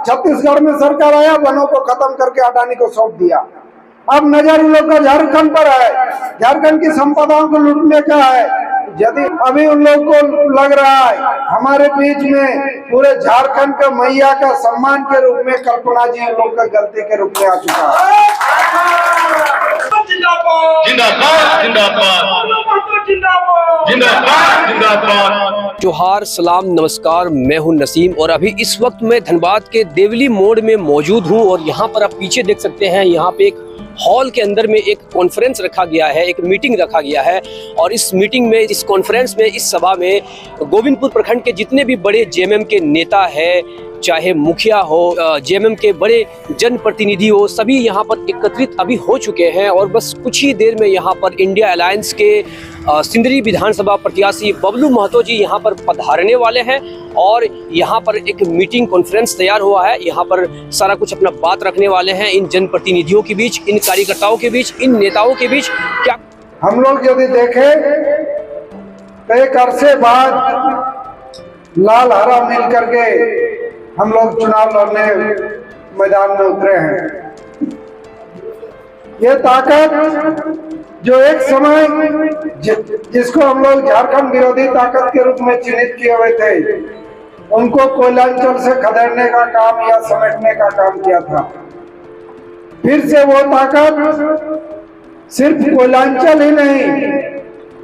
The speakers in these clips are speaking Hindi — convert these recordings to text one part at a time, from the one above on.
छत्तीसगढ़ में सरकार आया, वनों को खत्म करके अडानी को सौंप दिया। अब नजर उन लोग का झारखंड पर है, झारखंड की संपदाओं को लूटने का है। यदि अभी उन लोग को लग रहा है हमारे बीच में पूरे झारखंड का मैया का सम्मान के रूप में कल्पना जी उन लोग का गलती के रूप में आ चुका है। जिंदाबाद जिंदाबाद जिंदाबाद जिंदाबाद जिंदाबाद। जोहार सलाम नमस्कार, मैं हूं नसीम और अभी इस वक्त मैं धनबाद के देवली मोड़ में मौजूद हूं और यहां पर आप पीछे देख सकते हैं, यहां पे एक हॉल के अंदर में एक कॉन्फ्रेंस रखा गया है, एक मीटिंग रखा गया है। और इस मीटिंग में, इस कॉन्फ्रेंस में, इस सभा में गोविंदपुर प्रखंड के जितने भी बड़े जेएमएम के नेता है, चाहे मुखिया हो, जेएमएम के बड़े जनप्रतिनिधि हो, सभी यहाँ पर एकत्रित अभी हो चुके हैं। और बस कुछ ही देर में यहाँ पर इंडिया अलायंस के सिंदरी विधानसभा प्रत्याशी बबलू महतो जी यहाँ पर पधारने वाले हैं और यहाँ पर एक मीटिंग कॉन्फ्रेंस तैयार हुआ है। यहाँ पर सारा कुछ अपना बात रखने वाले हैं इन जनप्रतिनिधियों के बीच, इन कार्यकर्ताओं के बीच, इन नेताओं के बीच। क्या हम लोग यदि देखें तो एक अरसे बाद लाल हरा मिल करके हम लोग चुनाव लड़ने मैदान में उतरे हैं। ये ताकत जो एक समय जिसको हम लोग झारखंड विरोधी ताकत के रूप में चिन्हित किए हुए थे, उनको कोयलांचल से खदेड़ने का काम या समेटने का काम किया था। फिर से वो ताकत सिर्फ कोयलांचल ही नहीं,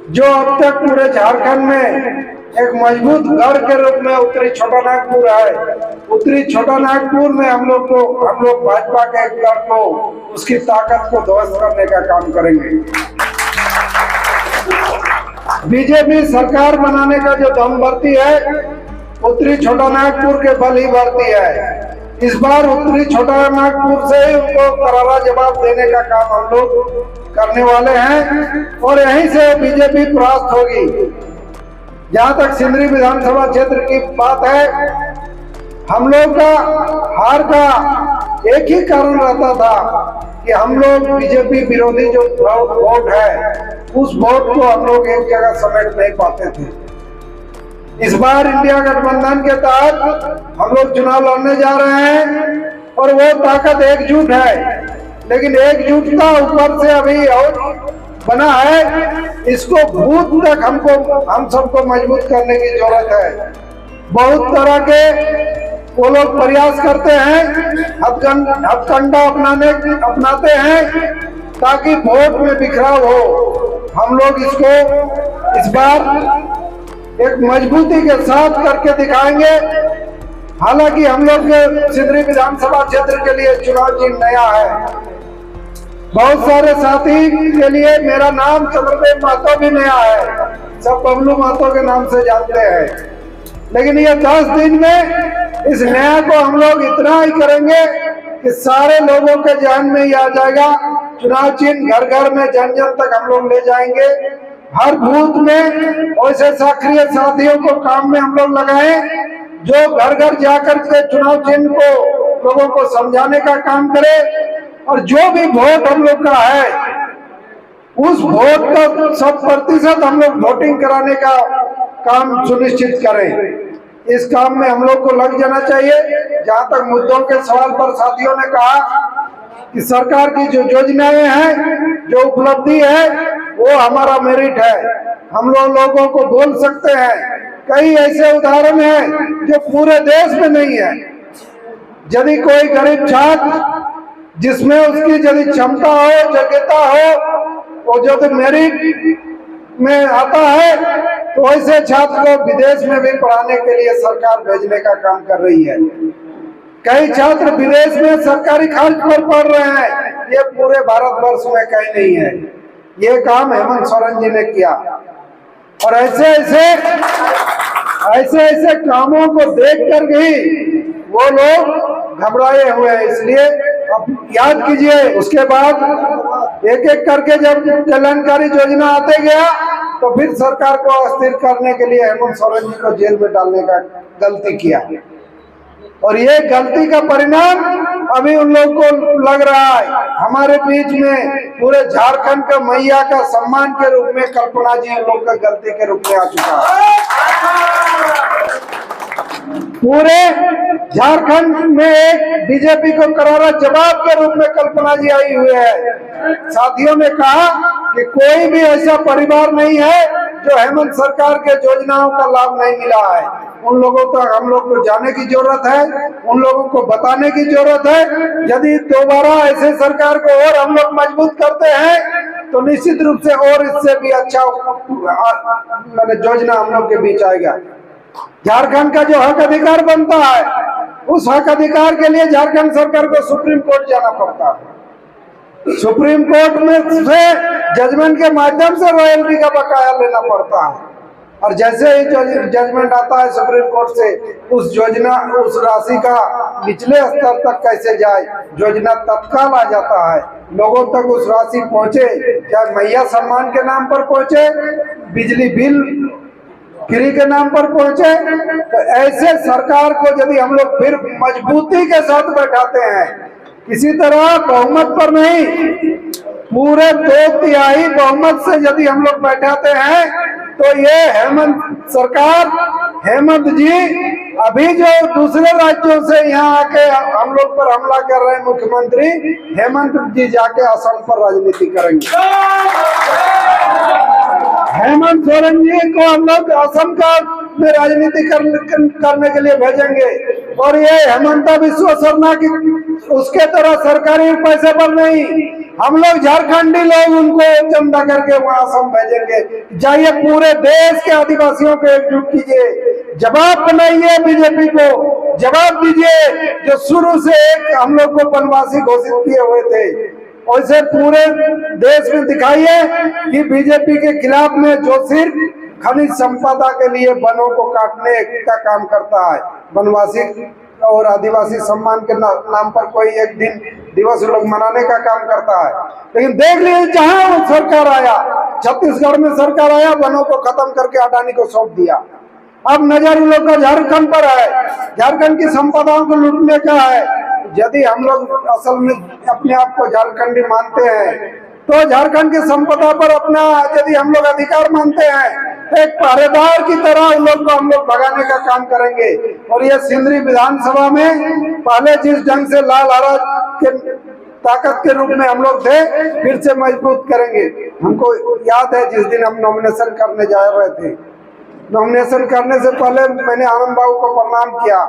जो अब तक पूरे झारखंड में एक मजबूत गढ़ के रूप में उत्तरी छोटा नागपुर है, उत्तरी छोटा नागपुर में हम लोग भाजपा के एक गढ़ को, उसकी ताकत को ध्वस्त करने का काम करेंगे। बीजेपी सरकार बनाने का जो दम भरती है, उत्तरी छोटा नागपुर के बल ही भरती है। इस बार उत्तरी छोटा नागपुर से ही उनको करारा जवाब देने का काम हम लोग करने वाले हैं और यहीं से बीजेपी परास्त होगी। जहां तक सिंदरी विधानसभा क्षेत्र की बात है, हम लोग का हार का एक ही कारण रहता था कि हम लोग बीजेपी विरोधी जो वोट है, उस वोट को हम लोग एक जगह समेट नहीं पाते थे। इस बार इंडिया गठबंधन के तहत हम लोग चुनाव लड़ने जा रहे हैं और वो ताकत एकजुट है, लेकिन एकजुटता ऊपर से अभी और बना है, इसको भूत तक हम सबको मजबूत करने की जरूरत है। बहुत तरह के वो लोग प्रयास करते हैं, हथकंडा अपनाते हैं ताकि वोट में बिखराव हो। हम लोग इसको इस बार एक मजबूती के साथ करके दिखाएंगे। हालांकि हम लोग के सिंदरी विधानसभा क्षेत्र के लिए चुनाव चिन्ह नया है, बहुत सारे साथी के लिए मेरा नाम चंद्रदेव महतो भी नया है, सब बबलू महतो के नाम से जानते हैं। लेकिन ये 10 दिन में इस नया को हम लोग इतना ही करेंगे कि सारे लोगों के ध्यान में ही आ जाएगा। चुनाव चिन्ह घर घर में, जन जन तक हम लोग ले जाएंगे। हर बूथ में वैसे सक्रिय साथियों को काम में हम लोग लगाएं, जो घर घर जाकर के चुनाव चिन्ह को लोगों को समझाने का काम करे और जो भी वोट हम लोग का है, उस वोट का 100% हम लोग वोटिंग कराने का काम सुनिश्चित करें। इस काम में हम लोग को लग जाना चाहिए। जहां तक मुद्दों के सवाल पर साथियों ने कहा कि सरकार की जो योजनाएं हैं, जो उपलब्धि है, वो हमारा मेरिट है, हम लोगों को बोल सकते हैं। कई ऐसे उदाहरण हैं जो पूरे देश में नहीं है। यदि कोई गरीब छात्र जिसमें उसकी यदि क्षमता हो, योग्यता हो, और जो मेरिट में आता है, तो ऐसे छात्र को विदेश में भी पढ़ाने के लिए सरकार भेजने का काम कर रही है। कई छात्र विदेश में सरकारी खर्च पर पढ़ रहे हैं, ये पूरे भारतवर्ष में कहीं नहीं है। ये काम हेमंत सोरेन जी ने किया और ऐसे ऐसे कामों को देखकर भी वो लोग घबराए हुए हैं। इसलिए अब याद कीजिए, उसके बाद एक एक करके जब कल्याणकारी योजना आते गया, तो फिर सरकार को अस्थिर करने के लिए हेमंत सोरेन जी को जेल में डालने का गलती किया और ये गलती का परिणाम अभी उन लोग को लग रहा है। हमारे बीच में पूरे झारखंड का मैया का सम्मान के रूप में कल्पना जी उन लोग का गलती के रूप में आ चुका है। पूरे झारखंड में एक बीजेपी को करारा जवाब के रूप में कल्पना जी आई हुई है। साथियों ने कहा कि कोई भी ऐसा परिवार नहीं है जो हेमंत सरकार के योजनाओं का लाभ नहीं मिला है। उन लोगों तक हम लोग को जाने की जरूरत है, उन लोगों को बताने की जरूरत है। यदि दोबारा ऐसे सरकार को और हम लोग मजबूत करते हैं तो निश्चित रूप से और इससे भी अच्छा योजना हम लोग के बीच आएगा। झारखंड का जो हक अधिकार बनता है, उस हक अधिकार के लिए झारखंड सरकार को सुप्रीम कोर्ट जाना पड़ता है। सुप्रीम कोर्ट में से जजमेंट के माध्यम से रॉयल्टी का बकाया लेना पड़ता है, और जैसे ही जजमेंट आता है सुप्रीम कोर्ट से, उस राशि का निचले स्तर तक कैसे जाए, योजना तत्काल आ जाता है, लोगों तक उस राशि पहुंचे, चाहे मैया सम्मान के नाम पर पहुंचे, बिजली बिल फ्री के नाम पर पहुंचे। तो ऐसे सरकार को यदि हम लोग फिर मजबूती के साथ बैठाते हैं, किसी तरह बहुमत पर नहीं, पूरे 2/3 बहुमत से यदि हम लोग बैठाते हैं, तो ये हेमंत सरकार, हेमंत जी अभी जो दूसरे राज्यों से यहाँ आके हम लोग पर हमला कर रहे हैं मुख्यमंत्री, हेमंत जी जाके असम पर राजनीति करेंगे। हेमंत सोरेन जी को हम लोग असम का में राजनीति करने के लिए भेजेंगे, और ये हेमंता विश्व शर्मा की उसके तरह सरकारी पैसे पर नहीं, हम लोग झारखंडी लोग उनको चंदा करके वहां असम भेजेंगे। जाइए पूरे देश के आदिवासियों को एकजुट कीजिए, जवाब बनाइए बीजेपी को, जवाब दीजिए जो शुरू से एक हम लोग को वनवासी घोषित किए हुए थे। वैसे पूरे देश में दिखाइए कि बीजेपी के खिलाफ में जो सिर्फ खनिज संपदा के लिए वनों को काटने का काम करता है, वनवासी और आदिवासी सम्मान के नाम पर कोई एक दिन दिवस लोग मनाने का काम करता है। लेकिन देख लीजिए जहां सरकार आया, छत्तीसगढ़ में सरकार आया, वनों को खत्म करके अडानी को सौंप दिया। अब नजर उन लोग का झारखंड पर है, झारखंड की संपदाओं को लूटने का है। यदि हम लोग असल में अपने आप को झारखंडी मानते हैं, तो झारखंड की संपदा पर अपना यदि हम लोग अधिकार मानते हैं, एक पहरेदार की तरह उन लोग को हम लोग भगाने का काम करेंगे। और ये सिंदरी विधानसभा में पहले जिस ढंग से लाल हरा के ताकत के रूप में हम लोग थे, फिर से मजबूत करेंगे। हमको याद है जिस दिन हम नॉमिनेशन करने जा रहे थे, नॉमिनेशन करने से पहले मैंने आनंद बाबू को प्रणाम किया।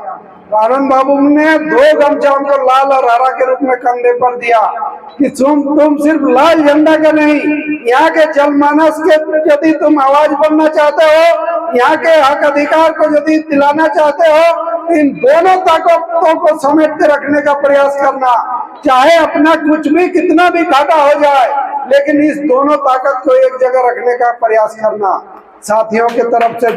आनंद बाबू ने 2 गमछा हमको लाल और हरा के रूप में कंधे पर दिया कि तुम सिर्फ लाल झंडा का नहीं, यहाँ के जनमानस के यदि तुम आवाज बनना चाहते हो, यहाँ के हक अधिकार को यदि दिलाना चाहते हो, इन दोनों ताकतों को समेट के रखने का प्रयास करना। चाहे अपना कुछ भी कितना भी घाटा हो जाए, लेकिन इस दोनों ताकत को एक जगह रखने का प्रयास करना। साथियों की तरफ से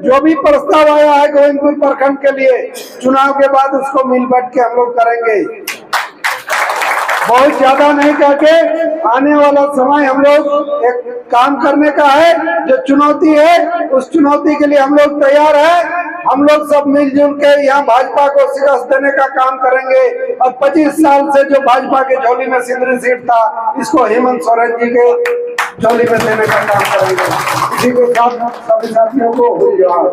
जो भी प्रस्ताव आया है गोविंदपुर प्रखंड के लिए, चुनाव के बाद उसको मिल बैठ के हम लोग करेंगे। बहुत ज्यादा नहीं करके आने वाला समय हम लोग एक काम करने का है। जो चुनौती है, उस चुनौती के लिए हम लोग तैयार हैं। हम लोग सब मिलजुल के यहाँ भाजपा को शिकस्त देने का काम करेंगे, और 25 साल से जो भाजपा के झोली में सिंदरी सीट था, इसको हेमंत सोरेन जी के झोली में देने का काम करेंगे। इसी के साथ सभी साथियों को धन्यवाद।